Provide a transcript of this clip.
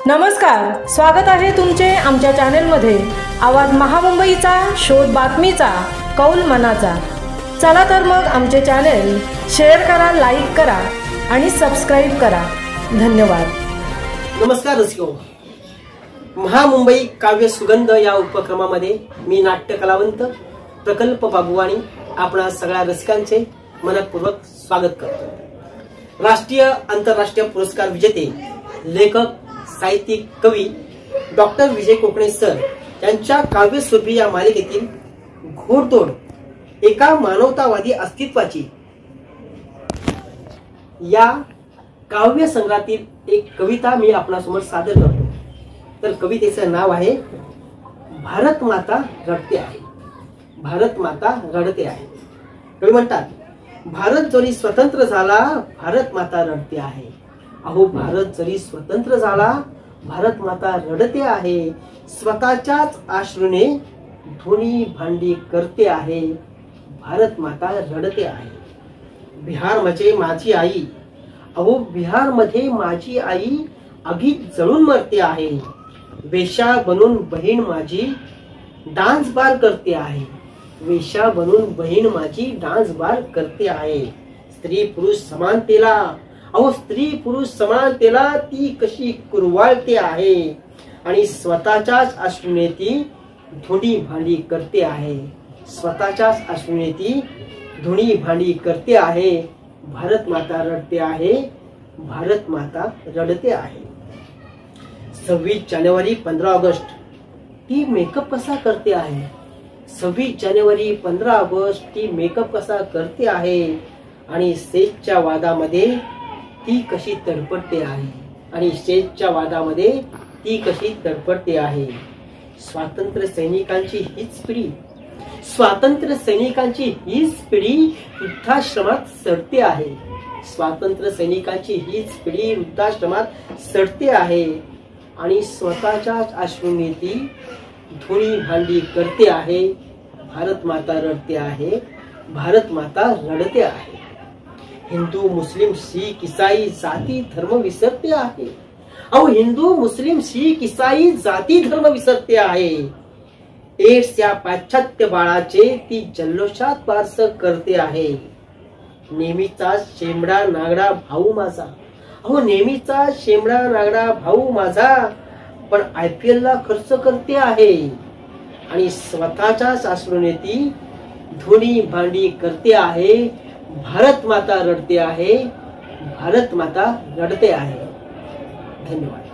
नमस्कार, स्वागत आहे तुमचे आमच्या चॅनेलमध्ये। आवाज महामुंबईचा, शोध बातमीचा, कौल मनाचा। चला तर मग आमचे चॅनेल शेअर करा, लाईक करा आणि सबस्क्राइब करा। धन्यवाद। नमस्कार रसिको, महामुंबई काव्य सुगंध या उपक्रमामध्ये मी नाट्य कलावंत प्रकल्प बाबुवाणी आपणा सगळ्या रसिकांचे मनपूर्वक स्वागत करतो। राष्ट्रीय आंतरराष्ट्रीय पुरस्कार विजेते लेखक, साहित्यिक, कवी डॉक्टर विजय कोकणे सर यांच्या काव्यस्वरूपी या मालिकेतील घोडतोड एका मानवतावादी अस्तित्वाची या काव्य संग्रहातील एक कविता मी आपणासमोर सादर करतो। तर कवितेचं नाव आहे भारत माता रडते आहे। भारत माता रडते आहे। कवी म्हणतात, भारत जरी स्वतंत्र झाला, भारत माता रडते आहे। अहो, भारत जरी स्वतंत्र झाला, भारत माता रडते आहे। स्वतःच्याच अश्रूने धुणी भांडी करते आहे। भारत माता रडते आहे। बिहार मध्ये माझी आई, अहो बिहार मध्ये माझी आई आगीत जळून मरते आहे। वेश्या बनून बहीण माझी डान्स बार करते आहे। वेश्या बनून बहीण माझी डान्स बार करते आहे। स्त्री पुरुष समानतेला, अहो स्त्री पुरुष समानतेला ती कशी कुरवाळते आहे आणि स्वतःच्याच अश्रूने ती धुणी भांडी करते आहे। स्वतःच्याच अश्रूने ती धुणी भांडी करते आहे। भारत माता रडते आहे। भारत माता रडते आहे। 26 जानेवारी 15 ऑगस्ट ती मेकअप कसा करते आहे। 26 जानेवारी 15 ऑगस्ट ती मेकअप कसा करते आहे आणि स्टेजच्या वादामध्ये ती कशी तडपडते आहे आणि स्टेजच्या वादामध्ये ती कशी तडपडते आहे। स्वातंत्र्य सैनिकांची हीच पिढी, स्वातंत्र्य सैनिकांची हीच पिढी वृद्धाश्रमात सडते आहे। स्वातंत्र्य सैनिकांची हीच पिढी वृद्धाश्रमात सडते आहे आणि स्वतःच्याच अश्रूने ती धुणी भांडी करते आहे। भारत माता रडते आहे। भारत माता रडते आहे। हिंदू मुस्लिम शीख ईसाई जाती धर्म विसरते आहे। अहो, हिंदू मुस्लिम शीख ईसाई जाती धर्म विसरते आहे। एड्स या पाश्चात्य बाळाचे ती जल्लोषात वारस करते आहे। नेहमीचा शेंबडा नागडा भाऊ माझा, अहो नेहमीचा शेंबडा नागडा भाऊ माझा पण IPL ला खर्च करते आहे आणि स्वतःच्याच अश्रूने ती धुणी भांडी करते आहे। भारत माता रडते आहे। भारत माता रडते आहे। धन्यवाद।